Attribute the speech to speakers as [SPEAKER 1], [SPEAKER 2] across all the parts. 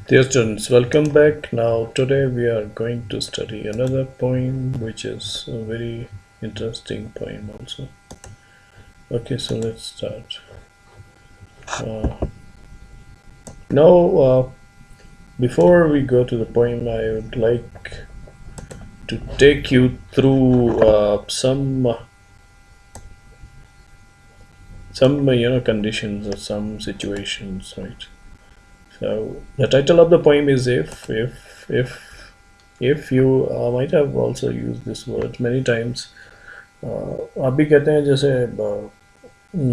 [SPEAKER 1] Dear students, welcome back. Now, today we are going to study another poem, which is a very interesting poem also. Okay, so let's start. Now, before we go to the poem, I would like to take you through some conditions or some situations, right? So the title of the poem is if you might have also used this word many times. आप भी कहते हैं जैसे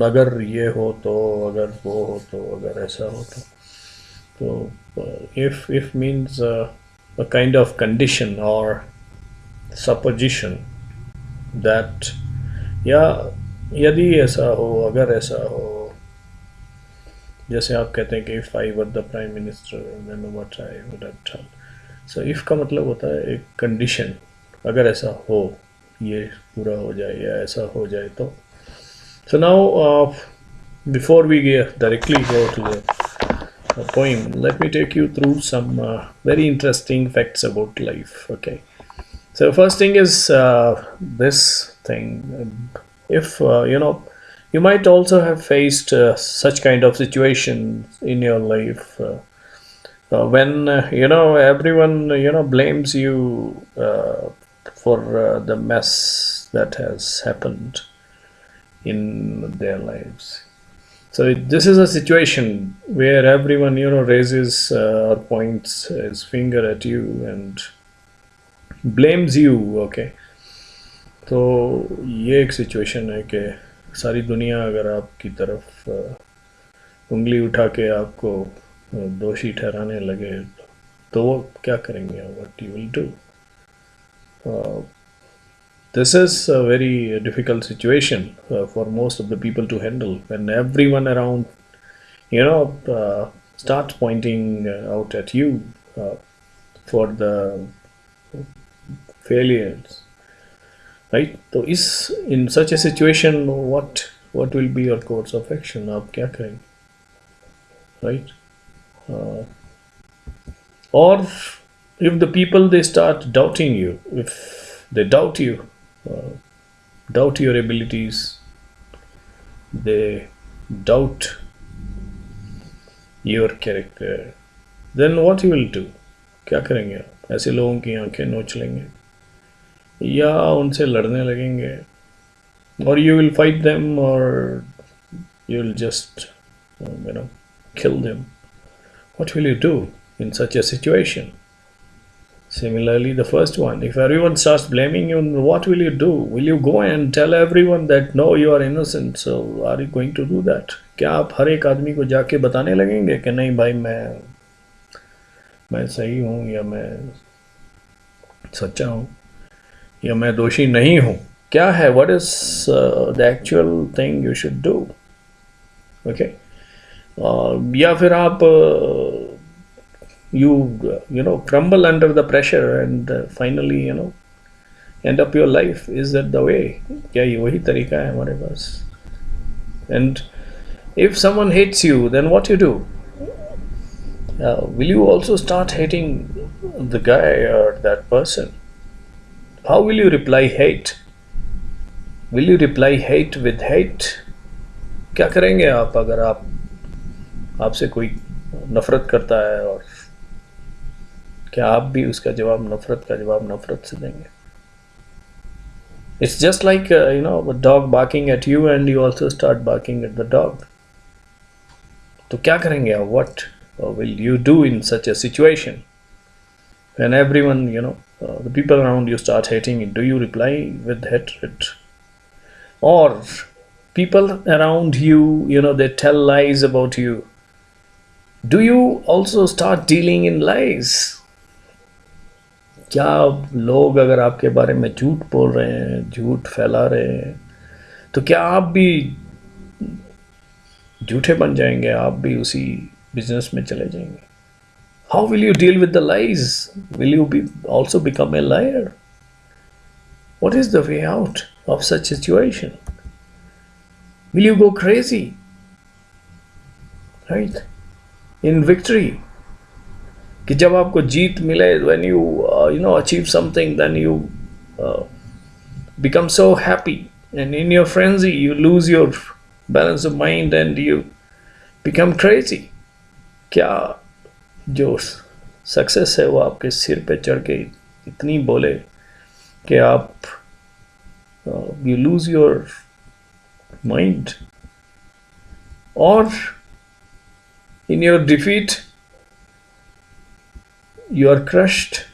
[SPEAKER 1] अगर ये हो तो, अगर वो हो तो, अगर ऐसा हो तो if means a kind of condition or supposition that या यदि ऐसा हो, अगर ऐसा हो, जैसे आप कहते हैं कि if I were the prime minister then what I would have done. So if का मतलब होता है एक कंडीशन, अगर ऐसा हो, ये पूरा हो जाए या ऐसा हो जाए तो. So now before we directly go to the poem, let me take you through some very interesting facts about life. Okay, so first thing is this thing. If you might also have faced such kind of situations in your life when everyone blames you for the mess that has happened in their lives. So this is a situation where everyone raises or points his finger at you and blames you. Okay, तो ये एक situation है कि सारी दुनिया अगर आपकी तरफ उंगली उठा के आपको दोषी ठहराने लगे तो वो क्या करेंगे, what you will do. This is a very difficult situation for most of the people to handle when everyone around starts pointing out at you for the failures, right? So in such a situation, what will be your course of action? आप क्या करेंगे, right? Or if the people they start doubting you, if they doubt you, doubt your abilities, they doubt your character, then what you will do? क्या करेंगे आप? ऐसे लोगों की आंखें नोच लेंगे या उनसे लड़ने लगेंगे, or you will fight them, or you will just kill them. What will you do in such a situation? Similarly, the first one, if everyone starts blaming you, what will you do? Will you go and tell everyone that no, you are innocent? So are you going to do that? क्या आप हर एक आदमी को जाके बताने लगेंगे कि नहीं भाई मैं सही हूँ, या मैं सच्चा हूँ, या मैं दोषी नहीं हूँ? क्या है, what is the actual thing you should do? Okay, या फिर आप you crumble under the pressure and finally end up your life. Is that the way? क्या ये वही तरीका है हमारे पास? And if someone hates you, then what you do? Will you also start hating the guy or that person? How will you reply hate? Will you reply hate with hate? क्या करेंगे आप अगर आपसे कोई नफरत करता है, और क्या आप भी उसका जवाब, नफरत का जवाब नफरत से देंगे? It's just like a dog barking at you and you also start barking at the dog. तो क्या करेंगे आप? What will you do in such a situation when everyone the people around you start hating you? Do you reply with hatred, or people around you they tell lies about you? Do you also start dealing in lies? क्या लोग अगर आपके बारे में झूठ बोल रहे हैं, झूठ फैला रहे हैं, तो क्या आप भी झूठे बन जाएंगे? आप भी उसी बिजनेस में चले जाएंगे? How will you deal with the lies? Will you also become a liar? What is the way out of such situation? Will you go crazy? Right? In victory, कि जब आपको जीत मिले, when you achieve something, then you uh, become so happy, and in your frenzy you lose your balance of mind and you become crazy. क्या जो success है वो आपके सिर पे चढ़ के इतनी बोले कि आप you lose your mind, or in your defeat you are crushed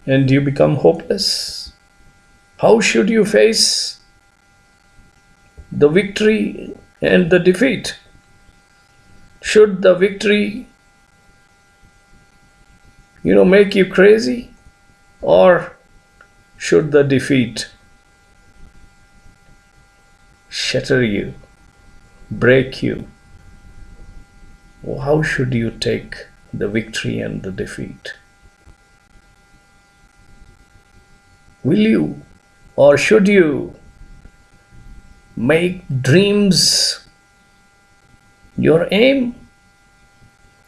[SPEAKER 1] and you become hopeless. How should you face the victory and the defeat? Should the victory make you crazy, or should the defeat shatter you, break you? How should you take the victory and the defeat? Will you, or should you make dreams your aim?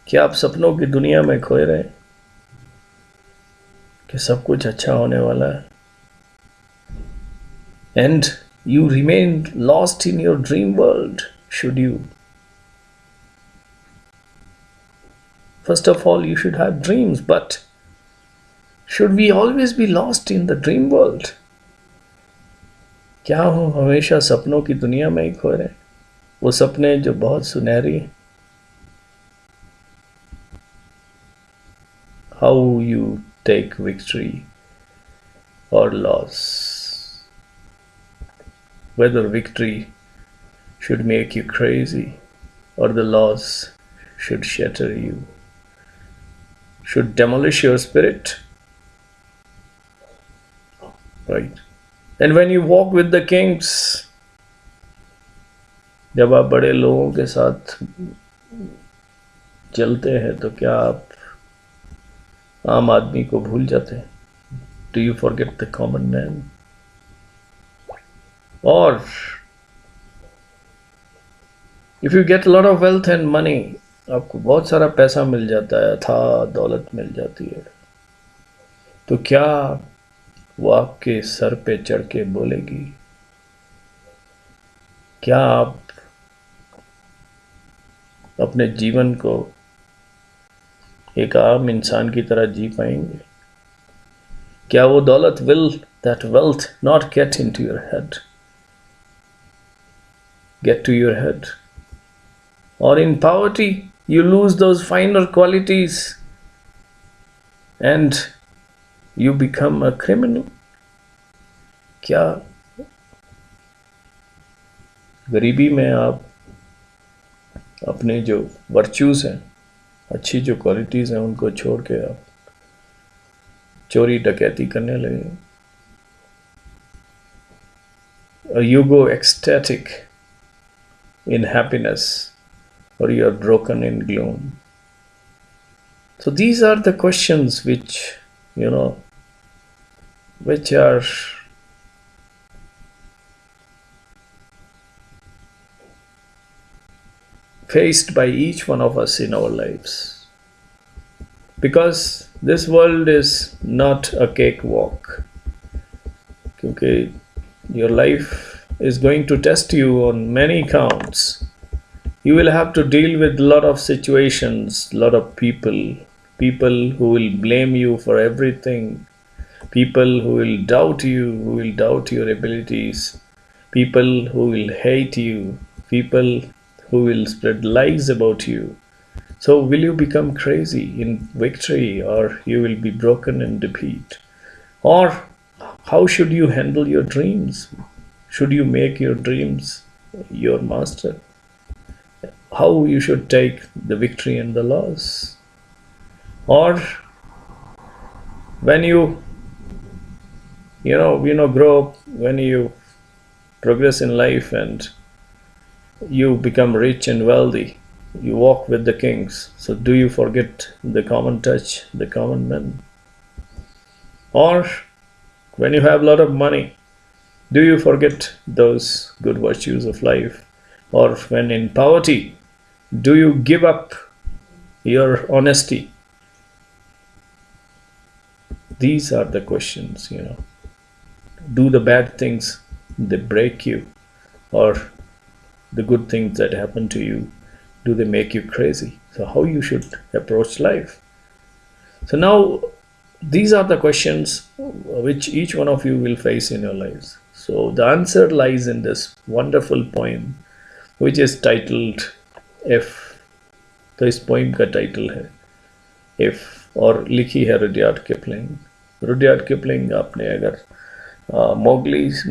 [SPEAKER 1] क्या आप सपनों की दुनिया में खोए रहे कि सब कुछ अच्छा होने वाला है, and you remain lost in your dream world? Should you? First of all, you should have dreams, but should we always be lost in the dream world? क्या हम हमेशा सपनों की दुनिया में ही खोए रहे, वो सपने जो बहुत सुनहरी? How you take victory or loss? Whether victory should make you crazy or the loss should shatter you, should demolish your spirit, right? And when you walk with the kings, जब आप बड़े लोगों के साथ चलते हैं तो क्या आप आम आदमी को भूल जाते हैं? Do you forget the common man? Or if you get a lot of wealth and money, आपको बहुत सारा पैसा मिल जाता है, था दौलत मिल जाती है, तो क्या वो आपके सर पे चढ़ के बोलेगी? क्या आप अपने जीवन को एक आम इंसान की तरह जी पाएंगे? क्या वो दौलत, will that wealth not get into your head, get to your head? Or in poverty you lose those finer qualities and you become a criminal? क्या गरीबी में आप अपने जो वर्च्यूज हैं, अच्छी जो क्वालिटीज़ हैं, उनको छोड़ के आप चोरी डकैती करने लगे? Or you go ecstatic in happiness, or you are broken in gloom? So these are the questions which are faced by each one of us in our lives, because this world is not a cakewalk. Because your life is going to test you on many counts. You will have to deal with a lot of situations, a lot of people who will blame you for everything, people who will doubt you, who will doubt your abilities, people who will hate you, people who will spread lies about you. So will you become crazy in victory, or you will be broken in defeat? Or how should you handle your dreams? Should you make your dreams your master? How you should take the victory and the loss? Or when you grow up, when you progress in life and you become rich and wealthy, you walk with the kings. So do you forget the common touch, the common men? Or when you have a lot of money, do you forget those good virtues of life? Or when in poverty, do you give up your honesty? these are the questions, do the bad things, they break you, or the good things that happen to you, do they make you crazy? So how you should approach life. So now these are the questions which each one of you will face in your lives. So the answer lies in this wonderful poem which is titled If. तो इस poem का title है if, और लिखी है Rudyard Kipling. Rudyard Kipling, आपने अगर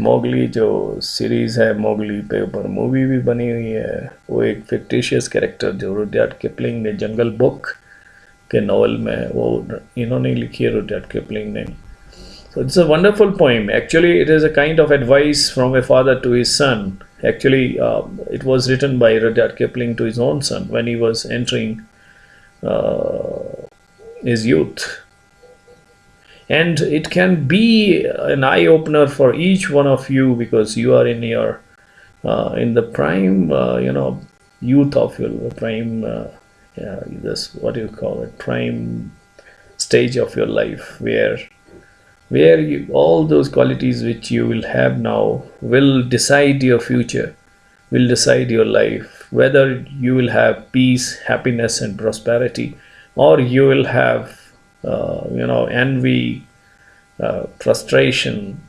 [SPEAKER 1] Mowgli जो सीरीज़ है, मोगली पे ऊपर मूवी भी बनी हुई है। वो एक फिक्टिशियस कैरेक्टर जो रुडयार्ड किपलिंग ने जंगल बुक के नॉवल में वो इन्होंने लिखी है, रुडयार्ड किपलिंग ने। So it's a wonderful poem. Actually, it is a kind of advice from a father to his son. Actually, it was written by Rudyard Kipling to his own son when he was entering his youth. And it can be an eye-opener for each one of you, because you are in your in the prime, youth of your prime, this what do you call it, prime stage of your life, where all those qualities which you will have now will decide your future, will decide your life, whether you will have peace, happiness and prosperity, or you will have envy, frustration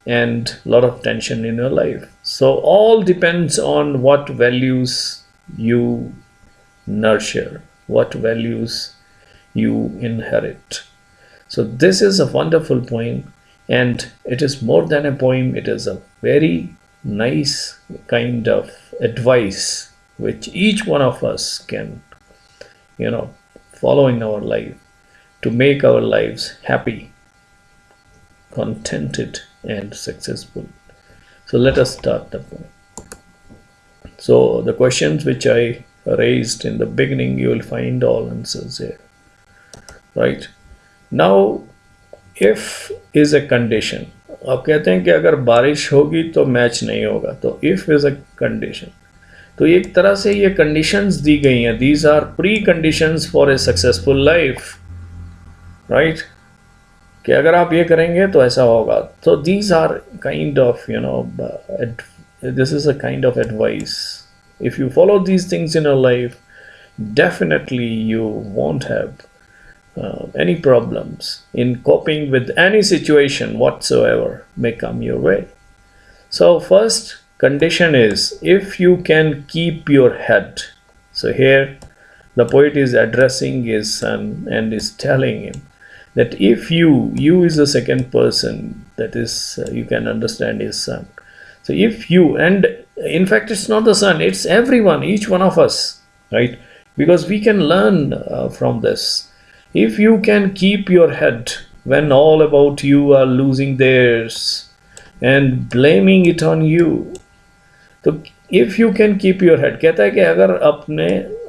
[SPEAKER 1] and a lot of tension in your life. So all depends on what values you nurture, what values you inherit. So this is a wonderful poem, and it is more than a poem. It is a very nice kind of advice which each one of us can, follow in our life to make our lives happy, contented and successful. So let us start the poem. So the questions which I raised in the beginning, you will find all answers here, right? Now, if is a condition. आप कहते हैं कि अगर बारिश होगी तो match नहीं होगा, तो if is a condition. तो एक तरह से ये conditions दी गई हैं. These are pre-conditions for a successful life, right? कि अगर आप ये करेंगे तो ऐसा होगा. So these are kind of, this is a kind of advice. If you follow these things in your life, definitely you won't have any problems in coping with any situation whatsoever may come your way. So first condition is if you can keep your head. So here the poet is addressing his son and is telling him that if you is the second person, that is you can understand his son. So if you, and in fact it's not the son, it's everyone, each one of us, right? Because we can learn from this. If you can keep your head when all about you are losing theirs and blaming it on you, तो if you can keep your head, कहता है कि अगर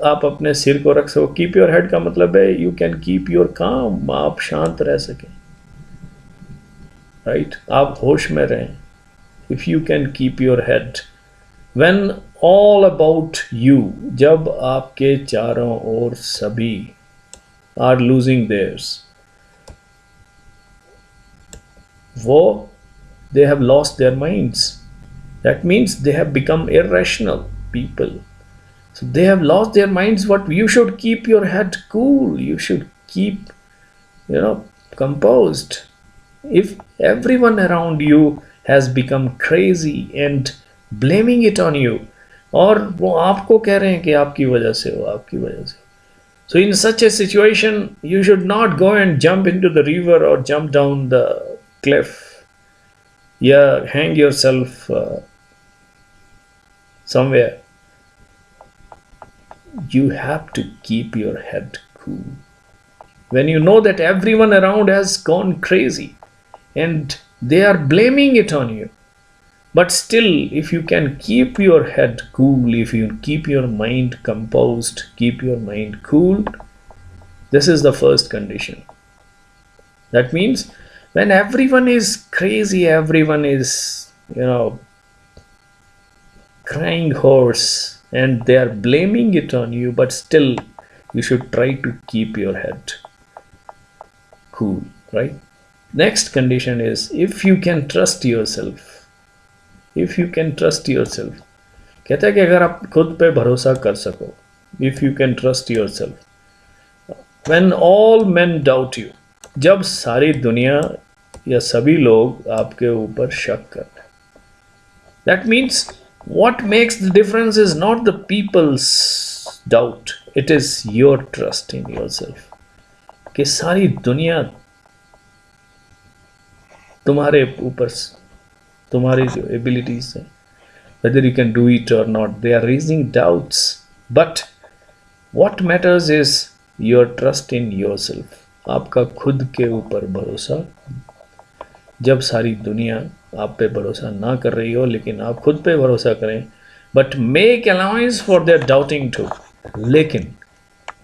[SPEAKER 1] आप अपने सिर को रख सको, keep your head का मतलब है you can keep your calm, आप शांत रह सकें, right? आप होश में रहें. If you can keep your head when all about you, जब आपके चारों ओर सभी are losing theirs, they have lost their minds. That means they have become irrational people. So they have lost their minds. What you should keep your head cool. You should keep, composed. If everyone around you has become crazy and blaming it on you, और वो आपको कह रहे हैं कि आपकी वजह से हो, आपकी वजह से. So in such a situation, you should not go and jump into the river or jump down the cliff. Yeah, hang yourself somewhere. You have to keep your head cool. When you know that everyone around has gone crazy and they are blaming it on you, but still, if you can keep your head cool, if you keep your mind composed, keep your mind cool, this is the first condition. That means when everyone is crazy, everyone is, crying hoarse and they are blaming it on you, but still you should try to keep your head cool, right? Next condition is if you can trust yourself. If you can trust yourself. कहता है कि अगर आप खुद पे भरोसा कर सको. If you can trust yourself. When all men doubt you. जब सारी दुनिया या सभी लोग आपके ऊपर शक कर रहे. That means what makes the difference is not the people's doubt. It is your trust in yourself. कि सारी दुनिया तुम्हारे ऊपर, तुम्हारी जो एबिलिटीज हैं, whether you can do it or not, they are raising doubts. But what matters is your trust in yourself. आपका खुद के ऊपर भरोसा. जब सारी दुनिया आप पे भरोसा ना कर रही हो, लेकिन आप खुद पे भरोसा करें. But make allowance for their doubting too. लेकिन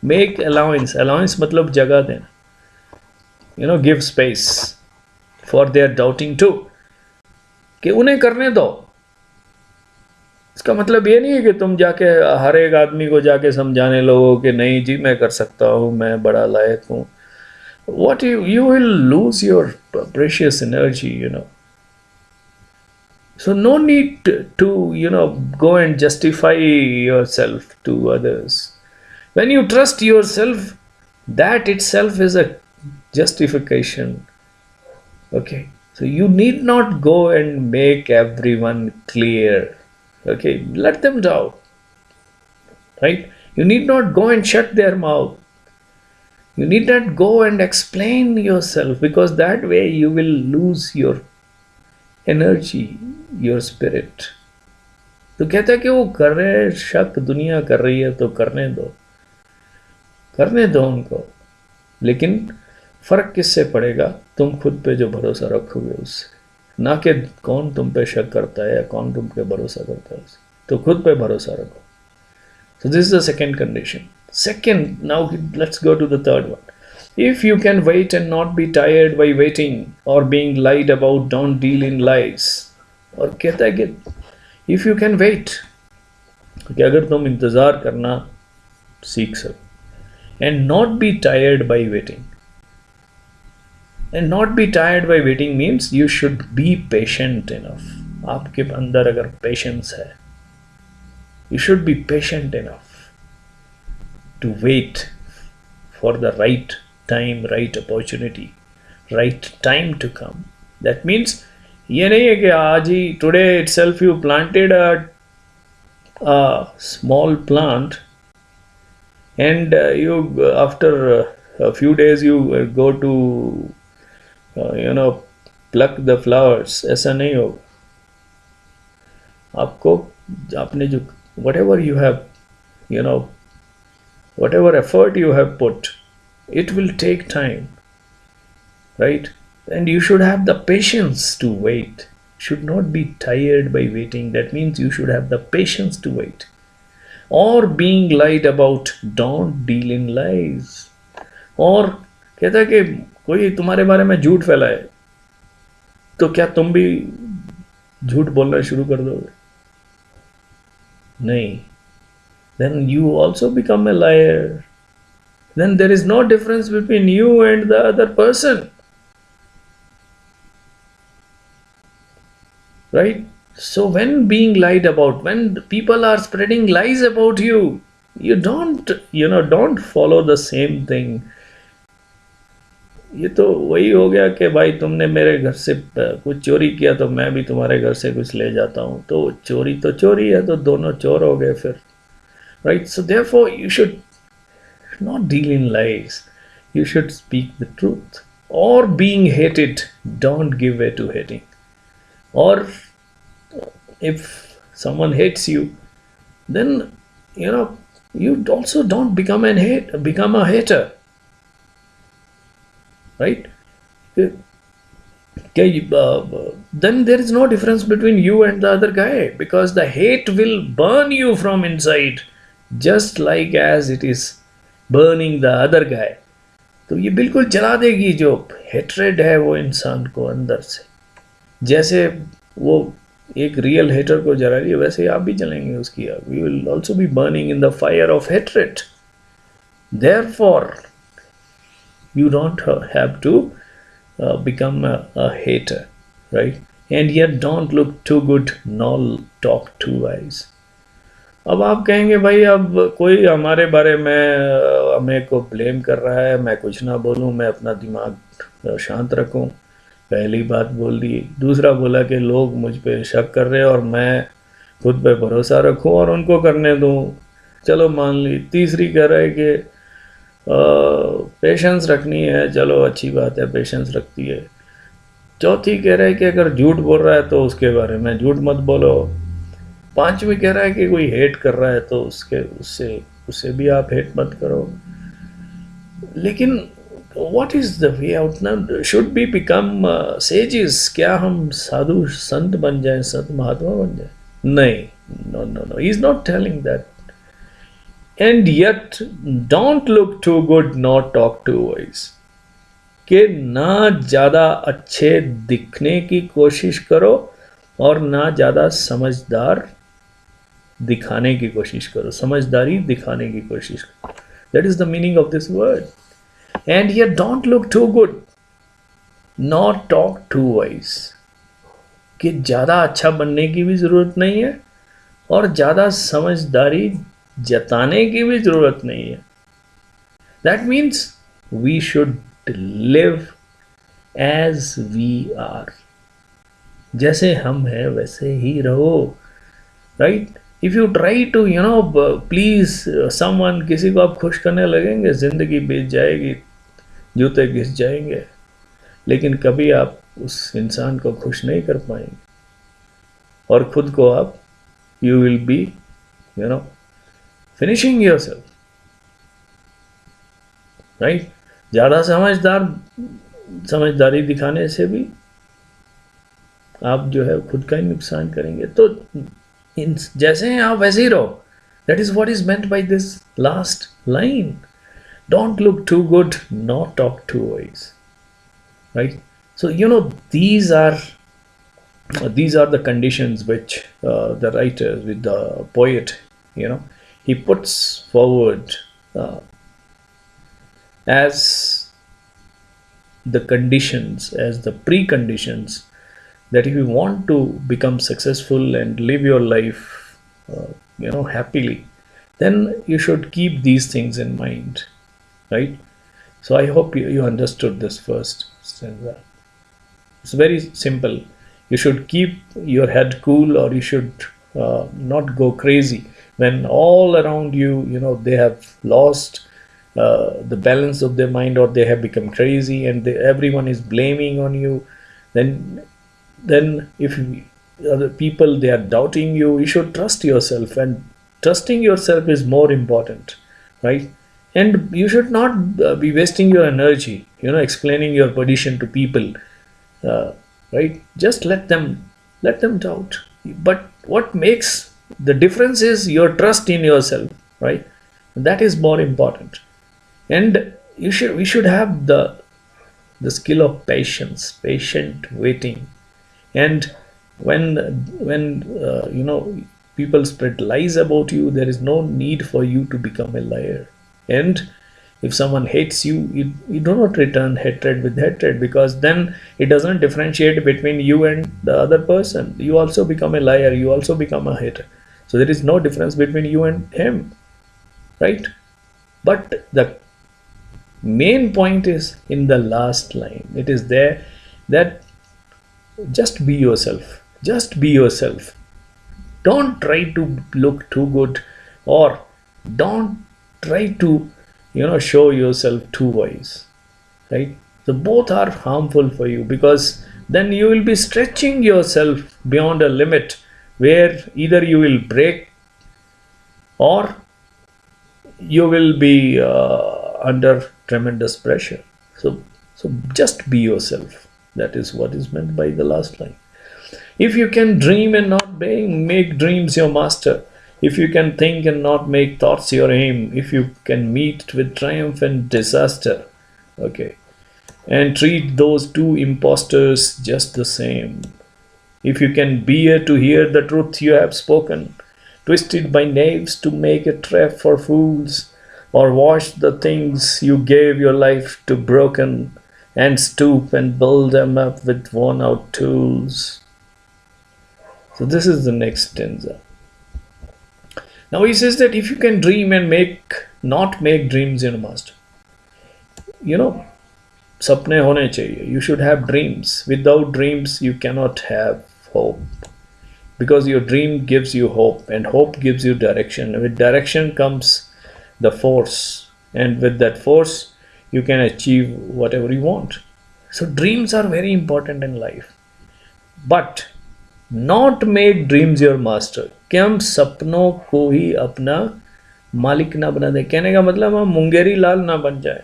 [SPEAKER 1] make allowance मतलब जगह देना. Give space for their doubting too. कि उन्हें करने दो. इसका मतलब ये नहीं है कि तुम जाके हर एक आदमी को जाके समझाने लगो कि नहीं जी मैं कर सकता हूँ, मैं बड़ा लायक हूँ. What you will lose your precious energy, So no need to go and justify yourself to others. When you trust yourself, that itself is a justification. Okay, so you need not go and make everyone clear. Okay, let them down. Right? You need not go and shut their mouth. You need not go and explain yourself, because that way you will lose your energy, your spirit. तो कहता है कि वो कर रहे हैं, शक दुनिया कर रही है तो करने दो उनको. लेकिन फर्क किससे पड़ेगा? तुम खुद पे जो भरोसा रखोगे उससे, ना कि कौन तुम पे शक करता है या कौन तुम पे भरोसा करता है उससे. तो खुद पे भरोसा रखो. So this is the second condition. Second, now let's go to the third one. If you can wait and not be tired by waiting or being lied about, don't deal in lies. और कहता है कि if you can wait, कि अगर तुम इंतज़ार करना सीख सको, and not be tired by waiting. And not be tired by waiting means you should be patient enough. आपके अंदर अगर patience है, you should be patient enough to wait for the right time, right opportunity, right time to come. That means ये नहीं है कि आज ही today itself you planted a small plant and you after a few days you go to pluck the flowers. ऐसा नहीं होगा. आपको आपने जो whatever you have, whatever effort you have put, it will take time, right? And you should have the patience to wait. Should not be tired by waiting. That means you should have the patience to wait. Or being lied about, don't deal in lies. और कहता है कि कोई तुम्हारे बारे में झूठ फैलाए तो क्या तुम भी झूठ बोलना शुरू कर दोगे? नहीं. Then you also become a liar. Then there is no difference between you and the other person. Right? So when being lied about, when people are spreading lies about you, you don't follow the same thing. ये तो वही हो गया कि भाई तुमने मेरे घर से कुछ चोरी किया तो मैं भी तुम्हारे घर से कुछ ले जाता हूँ. तो चोरी है तो दोनों चोर हो गए फिर. Right? So therefore you should not deal in lies. You should speak the truth. Or being hated, don't give way to hating. Or if someone hates you, then you also don't become a hater. Right? Okay, then there is no difference between you and the other guy, because the hate will burn you from inside, just like as it is burning the other guy. तो ये बिल्कुल जला देगी. जो hatred है वो इंसान को अंदर से, जैसे वो एक रियल हेटर को जला रही है, वैसे ही आप भी जलेंगे उसकी आग. We will also be burning in the fire of hatred. Therefore, you don't have to become a hater, right? And yet don't look too good nor talk too wise. अब आप कहेंगे भाई अब कोई हमारे बारे में हमें को ब्लेम कर रहा है, मैं कुछ ना बोलूं, मैं अपना दिमाग शांत रखूं। पहली बात बोल दी। दूसरा बोला कि लोग मुझ पे शक कर रहे हैं और मैं खुद पे भरोसा रखूं और उनको करने दूं। चलो मान ली। तीसरी कह रहा है कि पेशेंस रखनी है, चलो अच्छी बात है, पेशेंस रखती है। चौथी कह रहा है कि अगर झूठ बोल रहा है तो उसके बारे में झूठ मत बोलो। पांचवी कह रहा है कि कोई हेट कर रहा है तो उसके उससे उससे भी आप हेट मत करो। लेकिन what is the way out ना? Should be become sages? क्या हम साधु संत बन जाएं, संत महात्मा बन जाएं? नहीं, no no no, he is not telling that. And yet don't look too good nor talk too wise, कि ना ज़्यादा अच्छे दिखने की कोशिश करो और ना ज़्यादा समझदार दिखाने की कोशिश करो, समझदारी दिखाने की कोशिश करो। That is the meaning of this word. And yet don't look too good nor talk too wise, कि ज़्यादा अच्छा बनने की भी ज़रूरत नहीं है और ज़्यादा समझदारी जताने की भी ज़रूरत नहीं है। That means we should live as we are. जैसे हम हैं वैसे ही रहो, right? If you try to please someone, किसी को आप खुश करने लगेंगे, ज़िंदगी बीत जाएगी, जूते घिस जाएंगे, लेकिन कभी आप उस इंसान को खुश नहीं कर पाएंगे और खुद को आप you will be finishing yourself, right? ज़्यादा समझदारी दिखाने से भी आप जो है खुद का ही नुकसान करेंगे। तो जैसे हैं आप वैसे ही रहो। That is what is meant by this last line. Don't look too good not talk too wise, right? So these are the conditions which the writer, with the poet, he puts forward as the conditions, as the preconditions, that if you want to become successful and live your life happily, then you should keep these things in mind, right? So I hope you understood this first stanza. It's very simple. You should keep your head cool, or you should not go crazy when all around you, they have lost the balance of their mind, or they have become crazy, and everyone is blaming on you. Then if other people, they are doubting you, you should trust yourself, and trusting yourself is more important, right? And you should not be wasting your energy, explaining your position to people, right? Just let them doubt. But what makes the difference is your trust in yourself, right? That is more important. And we should have the skill of patience, patient waiting. And when people spread lies about you, there is no need for you to become a liar. And if someone hates you, you do not return hatred with hatred, because then it doesn't differentiate between you and the other person. You also become a liar, you also become a hater. So there is no difference between you and him, right? But the main point is in the last line. It is there that just be yourself. Just be yourself. Don't try to look too good, or don't try to show yourself too wise, right? So both are harmful for you, because then you will be stretching yourself beyond a limit where either you will break or you will be under tremendous pressure. So just be yourself. That is what is meant by the last line. If you can dream and not make dreams your master, if you can think and not make thoughts your aim, if you can meet with triumph and disaster, okay, and treat those two impostors just the same, if you can bear to hear the truth you have spoken, twisted by knaves to make a trap for fools, or wash the things you gave your life to broken, and stoop and build them up with worn out tools. So this is the next stanza. Now he says that if you can dream and not make dreams your master. You know, sapne hone chahiye. You should have dreams. Without dreams, you cannot have hope. Because your dream gives you hope, and hope gives you direction. With direction comes the force, and with that force, you can achieve whatever you want. So dreams are very important in life. But not make dreams your master. कि हम सपनों को ही अपना मालिक ना बना दें. कहने का मतलब हम मुंगेरी लाल ना बन जाए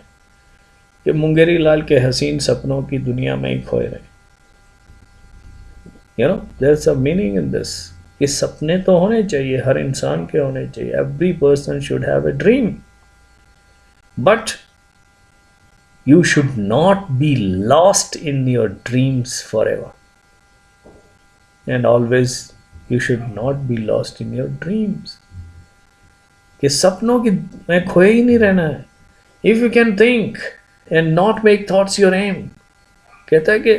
[SPEAKER 1] कि मुंगेरी लाल के हसीन सपनों की दुनिया में ही खोए रहे. You know, there's a meaning in this. कि सपने तो होने चाहिए, हर इंसान के होने चाहिए. Every person should have a dream. But you should not be lost in your dreams forever. And always you should not be lost in your dreams. कि सपनों की में खोए ही नहीं रहना है. If you can think and not make thoughts your aim. कहता है कि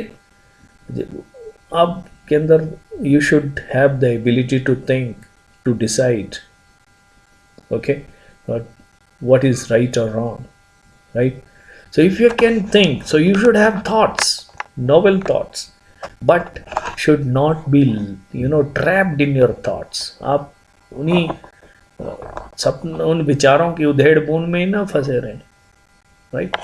[SPEAKER 1] आप के अंदर you should have the ability to think, to decide, okay, but what is right or wrong, right? So if you can think, so you should have thoughts, novel thoughts, but should not be, you know, trapped in your thoughts. आप उन्हीं सपन उन विचारों की उधेड़ बुन में ही ना फंसे रहें, right?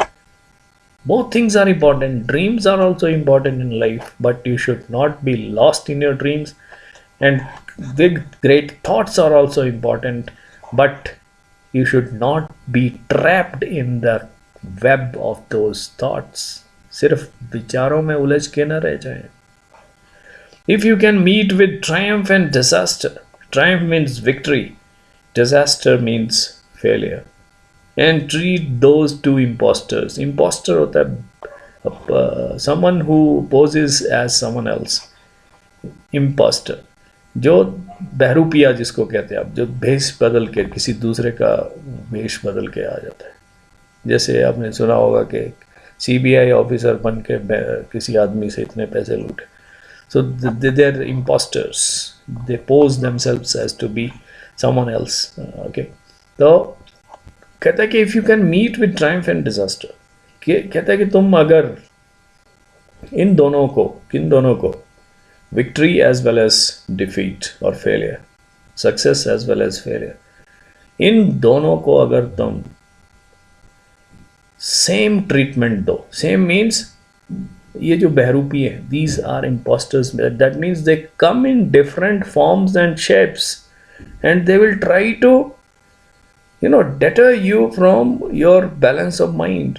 [SPEAKER 1] Both things are important. Dreams are also important in life, but you should not be lost in your dreams. And big, great thoughts are also important, but you should not be trapped in the web of those thoughts. सिर्फ विचारों में उलझ के न रह जाएं. If you can meet with triumph and disaster, triumph means victory, disaster means failure. And treat those two imposters. Imposter होता है someone who poses as someone else. Imposter जो बहरूपिया जिसको कहते हैं आप, जो भेष बदल के किसी दूसरे का भेष बदल के आ जाता है. जैसे आपने सुना होगा कि CBI ऑफिसर बन के किसी आदमी से इतने पैसे लूटे. So they're imposters. They pose themselves as to be someone else. Okay. So कहता है कि if you can meet with triumph and disaster, कहता है कि तुम अगर इन दोनों को, किन दोनों को, victory as well as defeat और failure, success as well as failure, इन दोनों को अगर तुम सेम ट्रीटमेंट दो. सेम मीन्स ये जो बहरूपी है, these are impostors. That means they come in different forms and shapes and they will try to, you know, deter you from your balance of mind.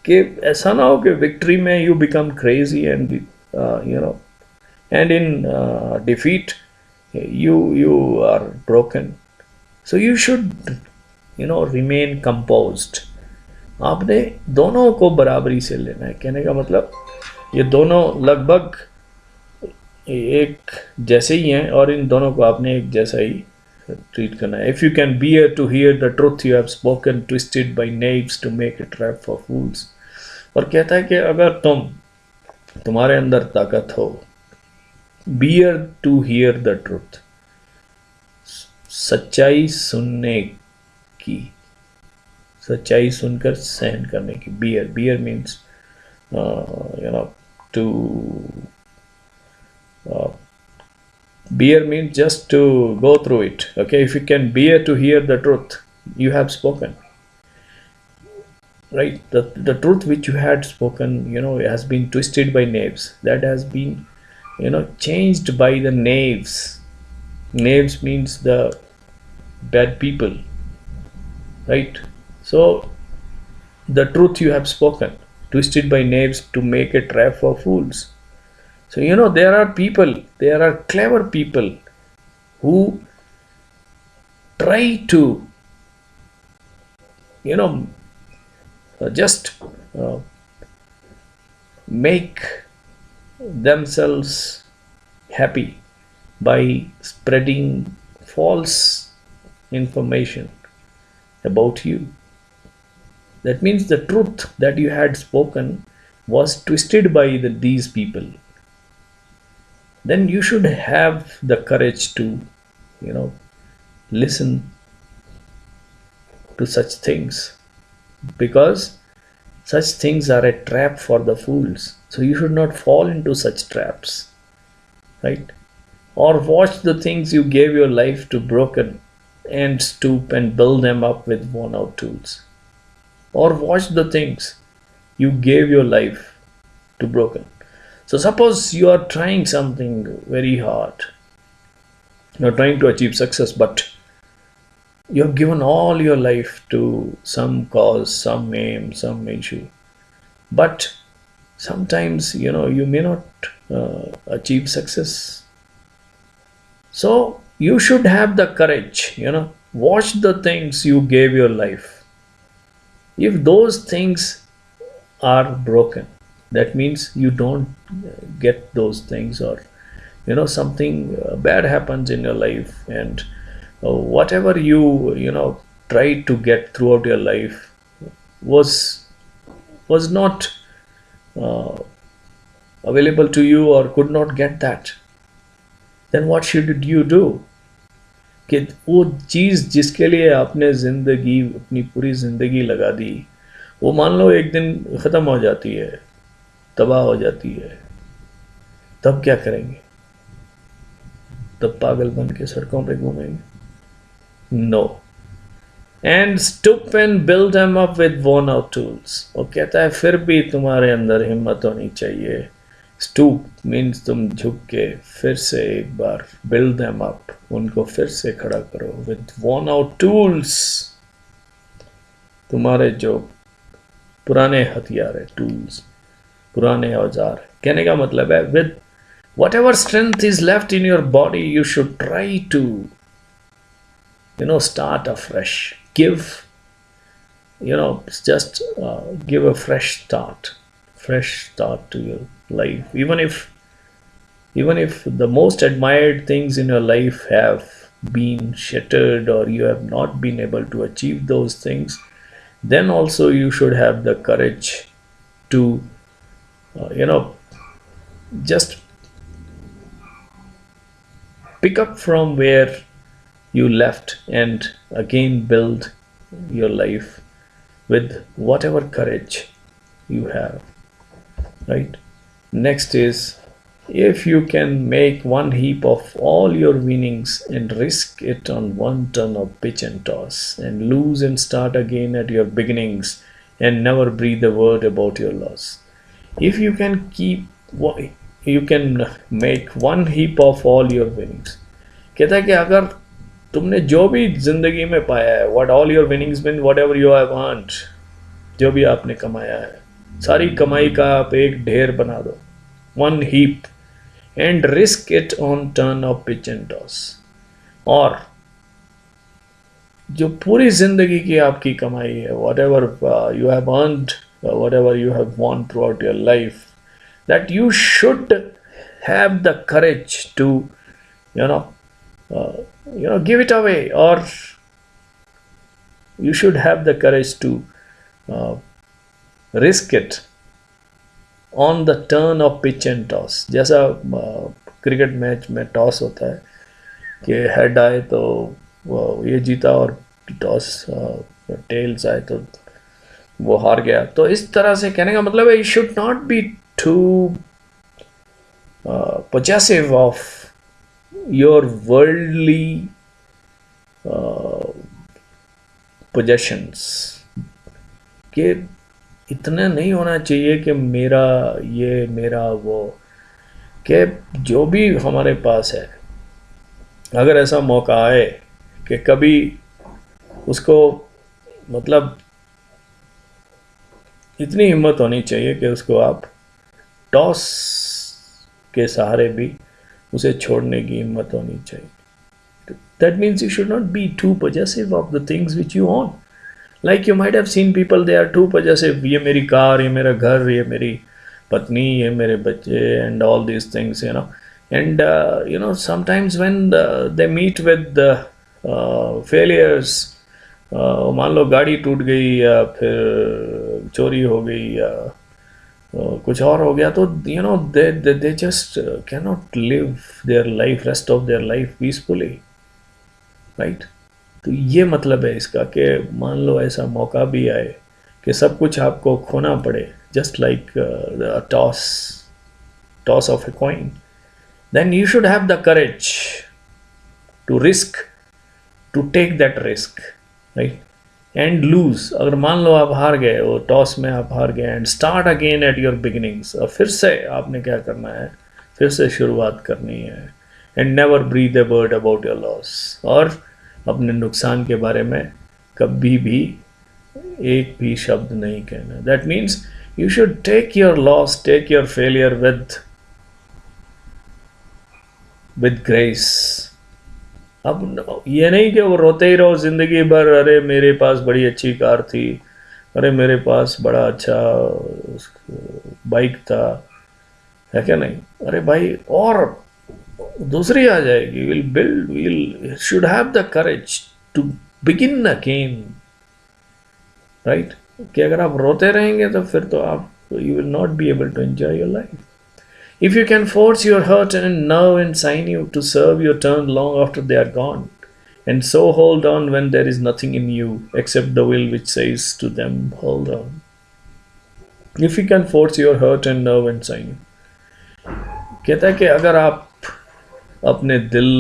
[SPEAKER 1] कि ऐसा ना हो कि victory में you become crazy and you know, and in defeat you are broken. So you should, you know, remain composed. आपने दोनों को बराबरी से लेना है. कहने का मतलब ये दोनों लगभग एक जैसे ही हैं और इन दोनों को आपने एक जैसा ही ट्रीट करना है. If you can bear to hear the truth you have spoken twisted by knaves to make a trap for fools. और कहता है कि अगर तुम्हारे अंदर ताकत हो, bear to hear the truth, सच्चाई सुनने की, सच्चाई सुनकर सहन करने की. Bear means you know, to bear means just to go through it. Okay, if you can bear to hear the truth, you have spoken, right? The truth which you had spoken, you know, has been twisted by knaves. That has been, you know, changed by the knaves. Knaves means the bad people, right? So the truth you have spoken, twisted by knaves to make a trap for fools. So, you know, there are clever people who try to, you know, just make themselves happy by spreading false information about you. That means the truth that you had spoken was twisted by these people, then you should have the courage to, you know, listen to such things, because such things are a trap for the fools. So you should not fall into such traps, right? Or watch the things you gave your life to broken and stoop and build them up with worn out tools. Or watch the things you gave your life to broken. So suppose you are trying something very hard, you are trying to achieve success, but you have given all your life to some cause, some aim, some issue. But sometimes, you may not achieve success. So you should have the courage, watch the things you gave your life. If those things are broken, that means you don't get those things, or something bad happens in your life, and whatever you tried to get throughout your life was not uh, available to you, or could not get that, then what should you do? कि वो चीज़ जिसके लिए आपने ज़िंदगी, अपनी पूरी ज़िंदगी लगा दी, वो मान लो एक दिन ख़त्म हो जाती है, तबाह हो जाती है, तब क्या करेंगे? तब पागल बन के सड़कों पे घूमेंगे? No. And stoop and build them up with worn out tools. वो कहता है फिर भी तुम्हारे अंदर हिम्मत होनी चाहिए. स्टूप मीन्स तुम झुक के फिर से एक बार बिल्ड देम अप, उनको फिर से खड़ा करो विद worn out tools. तुम्हारे जो पुराने हथियार है, टूल्स, पुराने औजार. कहने का मतलब है with whatever strength is left in your body, you should try to start afresh. Just give a fresh start to your life. Even if the most admired things in your life have been shattered, or you have not been able to achieve those things, then also you should have the courage to just pick up from where you left and again build your life with whatever courage you have, right? Next is, if you can make one heap of all your winnings and risk it on one ton of pitch and toss, and lose and start again at your beginnings and never breathe a word about your loss. If you can make one heap of all your winnings. कहता है कि अगर तुमने जो भी जिंदगी में पाया है, what all your winnings mean, whatever you have earned, जो भी आपने कमाया है, सारी कमाई का आप एक ढेर बना दो, one heap, and risk it on turn of pitch and toss. और जो पूरी जिंदगी की आपकी कमाई है, whatever you have earned, whatever you have won throughout your life, that you should have the courage to give it away, or you should have the courage to risk it on the turn of pitch and toss. जैसा cricket match में toss होता है कि head आए तो ये जीता, और टॉस टेल्स आए तो वो हार गया. तो इस तरह से कहने का मतलब है, you should not be too possessive of your worldly possessions. कि इतना नहीं होना चाहिए कि मेरा ये, मेरा वो. कि जो भी हमारे पास है, अगर ऐसा मौका आए कि कभी उसको, मतलब इतनी हिम्मत होनी चाहिए कि उसको आप टॉस के सहारे भी उसे छोड़ने की हिम्मत होनी चाहिए. That means you should not be too possessive of the things which you own. Like you might have seen people, they are too possessive. ये मेरी कार, ये मेरा घर, ये मेरी पत्नी, ये मेरे बच्चे, and all these things, And sometimes when they meet with the failures, मान लो गाड़ी टूट गई, या फिर चोरी हो गई, या कुछ और हो गया तो they just can not live their life, rest of their life peacefully, right. तो ये मतलब है इसका कि मान लो ऐसा मौका भी आए कि सब कुछ आपको खोना पड़े, just like toss of a coin, then you should have the courage to risk, to take that risk, right? And lose, अगर मान लो आप हार गए, वो टॉस में आप हार गए, and start again at your beginnings, और फिर से आपने क्या करना है, फिर से शुरुआत करनी है। And never breathe a word about your loss, और अपने नुकसान के बारे में कभी भी एक भी शब्द नहीं कहना। That means you should take your loss, take your failure with grace. अब ये नहीं कि वो रोते ही रहो जिंदगी भर, अरे मेरे पास बड़ी अच्छी कार थी, अरे मेरे पास बड़ा अच्छा बाइक था, है क्या नहीं, अरे भाई और दूसरी आ जाएगी, will should have the courage to begin again, right. कि अगर आप रोते रहेंगे तो फिर तो आप you will not be able to enjoy your life. If you can force your heart and nerve and sinew to serve your turn long after they are gone, and so hold on when there is nothing in you except the will which says to them, hold on. If you can force your heart and nerve and sinew, कहता है कि अगर आप अपने दिल,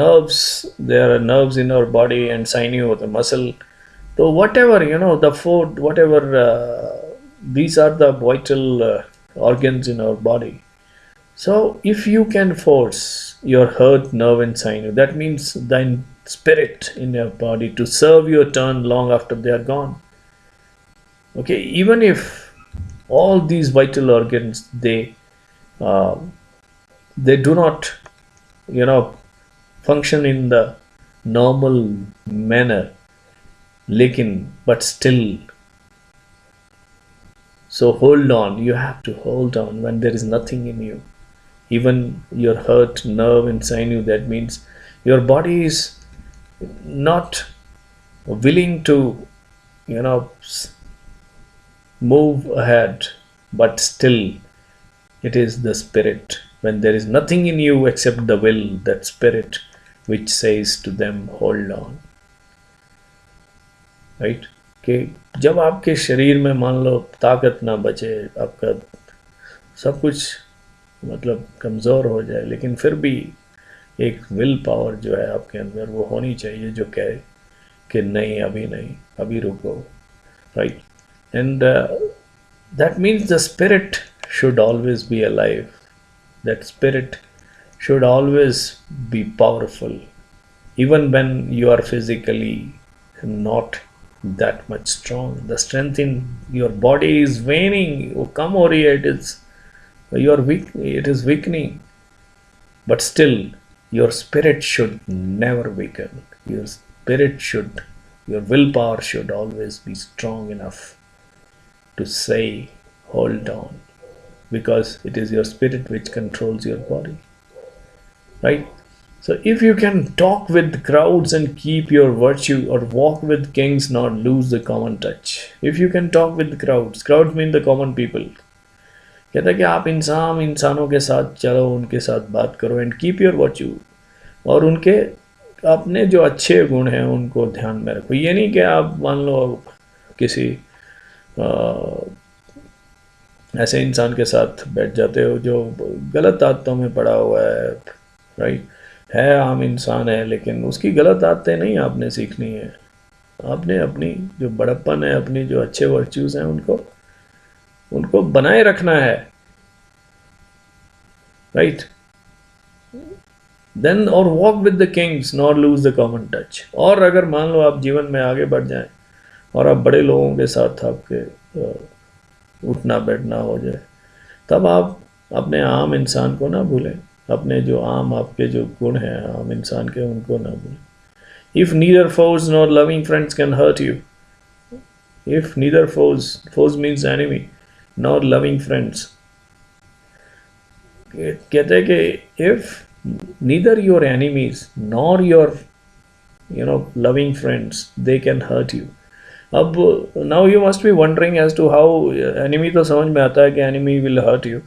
[SPEAKER 1] nerves, there are nerves in our body and sinew, the muscle, so whatever, the food, whatever, these are the vital organs in our body. So if you can force your heart, nerve and sinew, that means thine spirit in your body, to serve your turn long after they are gone. Okay, even if all these vital organs, they do not function in the normal manner, but still, so hold on, you have to hold on when there is nothing in you, even your heart, nerve and sinew. That means your body is not willing to move ahead, but still it is the spirit, when there is nothing in you except the will, that spirit which says to them, hold on, right? कि जब आपके शरीर में मान लो ताकत ना बचे, आपका सब कुछ मतलब कमज़ोर हो जाए, लेकिन फिर भी एक विल पावर जो है आपके अंदर वो होनी चाहिए, जो कहे कि नहीं, अभी नहीं, अभी रुको, right. And that means the spirit should always be alive, that spirit should always be powerful, even when you are physically not that much strong. The strength in your body is waning, वो कम हो रही है, it is weakening, but still your spirit should never weaken. Your willpower should always be strong enough to say hold on, because it is your spirit which controls your body, right? So if you can talk with crowds and keep your virtue, or walk with kings, not lose the common touch. If you can talk with crowds mean the common people. कहता है कि आप इंसानों के साथ चलो, उनके साथ बात करो, एंड कीप योर वर्च्यू, और उनके अपने जो अच्छे गुण हैं उनको ध्यान में रखो। ये नहीं कि आप मान लो किसी ऐसे इंसान के साथ बैठ जाते हो जो गलत आदतों में पड़ा हुआ है, राइट, है आम इंसान है, लेकिन उसकी गलत आदतें नहीं आपने सीखनी है, आपने अपनी जो बड़प्पन है, अपनी जो अच्छे वर्च्यूज़ हैं उनको बनाए रखना है, राइट। देन और walk with the Kings, not lose the common touch. और अगर मान लो आप जीवन में आगे बढ़ जाएं और आप बड़े लोगों के साथ आपके उठना बैठना हो जाए, तब आप अपने आम इंसान को ना भूलें, अपने जो आपके जो गुण हैं आम इंसान के, उनको ना भूलें। If neither foes nor loving friends can hurt you, if neither foes means enemy, nor loving friends, कहते हैं कि if neither your enemies nor your loving friends, they can hurt you, अब now you must be wondering as to how enemy तो समझ में आता है कि एनिमी विल हर्ट यू,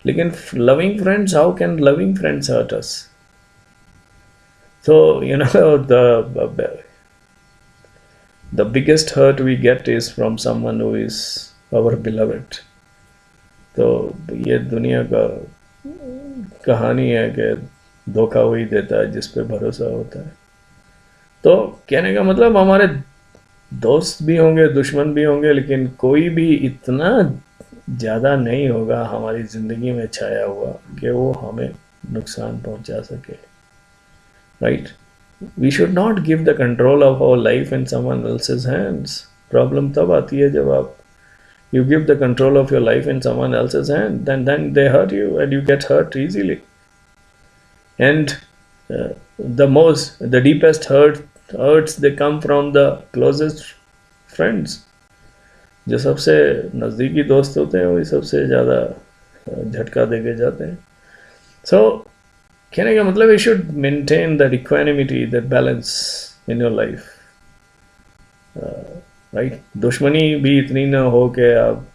[SPEAKER 1] लेकिन loving friends, how can loving friends hurt us? So, the biggest hurt we get is from someone who is our beloved. तो ये दुनिया का कहानी है कि धोखा वही देता है जिस पे भरोसा होता है। तो कहने का मतलब हमारे दोस्त भी होंगे, दुश्मन भी होंगे, लेकिन कोई भी इतना ज़्यादा नहीं होगा हमारी ज़िंदगी में छाया हुआ कि वो हमें नुकसान पहुंचा सके, right? We should not give the control of our life in someone else's hands. Problem तब आती है जब आप you give the control of your life in someone else's hand, then they hurt you and you get hurt easily. And the deepest hurts they come from the closest friends. जो सबसे नज़दीकी दोस्त होते हैं वही सबसे ज़्यादा झटका दे के जाते हैं. So कहने का मतलब you should maintain that equanimity, that balance in your life, right? दुश्मनी भी इतनी ना हो कि आप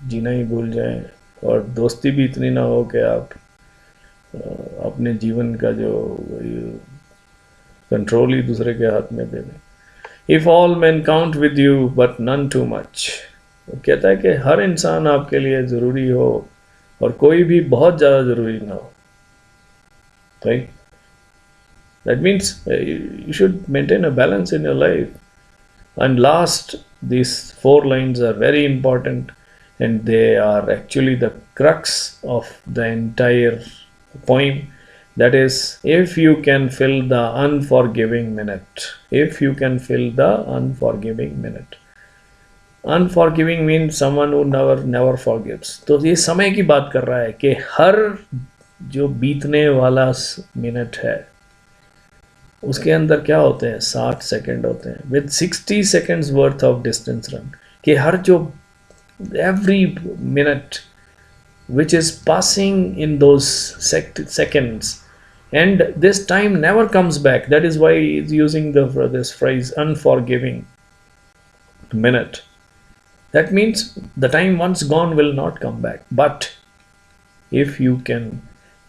[SPEAKER 1] जीना ही भूल जाएं, और दोस्ती भी इतनी ना हो कि आप अपने जीवन का जो कंट्रोल ही दूसरे के हाथ में दे दें. If all men count with you but none too much, कहता है कि हर इंसान आपके लिए ज़रूरी हो और कोई भी बहुत ज़्यादा ज़रूरी ना हो, right? That means you should maintain a balance in your life. And last, these 4 lines are very important, and they are actually the crux of the entire poem. That is, if you can fill the unforgiving minute. If you can fill the unforgiving minute. Unforgiving means someone who never forgives. तो ये समय की बात कर रहा है कि हर जो बीतने वाला मिनट है उसके अंदर क्या होते हैं, 60 सेकंड होते हैं, with 60 seconds worth of distance run. कि हर जो every minute which is passing in those seconds, and this time never comes back. That is why he's using this phrase unforgiving minute. That means the time once gone will not come back. But if you can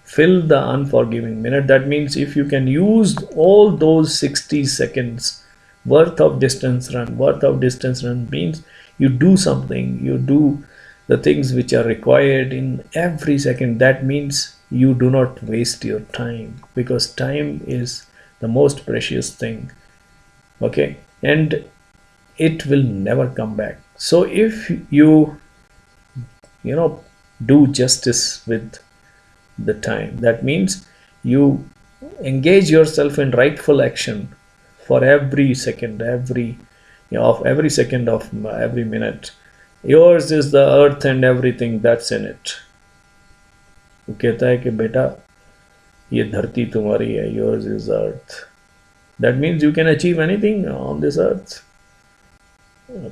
[SPEAKER 1] fill the unforgiving minute, that means if you can use all those 60 seconds worth of distance run means you do something, you do the things which are required in every second. That means you do not waste your time, because time is the most precious thing, okay, and it will never come back. So if you do justice with the time, that means you engage yourself in rightful action for every second, every second of every minute. Yours is the earth and everything that's in it. वो कहता है कि बेटा ये धरती तुम्हारी है, yours is the earth. That means you can achieve anything on this earth.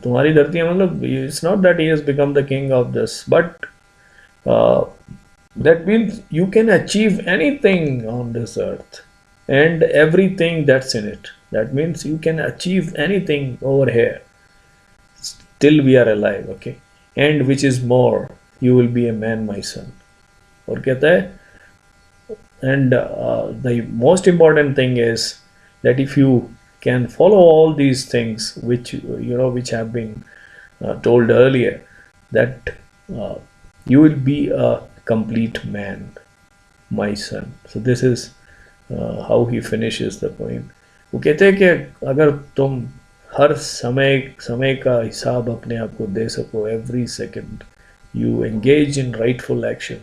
[SPEAKER 1] तुम्हारी धरती है मतलब it's not that he has become the king of this, but that means you can achieve anything on this earth and everything that's in it. That means you can achieve anything over here till we are alive, okay, and which is more, you will be a man, my son. और कहता है, and the most important thing is that if you can follow all these things which have been told earlier, that you will be a complete man, my son. So this is how he finishes the poem. वो कहते हैं कि अगर तुम हर समय का हिसाब अपने आप को दे सको, every second you engage in rightful action,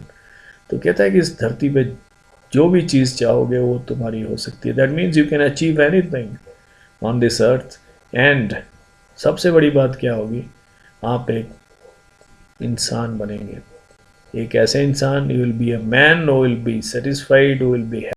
[SPEAKER 1] तो कहता है कि इस धरती पे जो भी चीज़ चाहोगे वो तुम्हारी हो सकती है. That means you can achieve anything on this earth. And सबसे बड़ी बात क्या होगी, आप एक इंसान बनेंगे, एक ऐसे इंसान, you will be a man who will be satisfied, who will be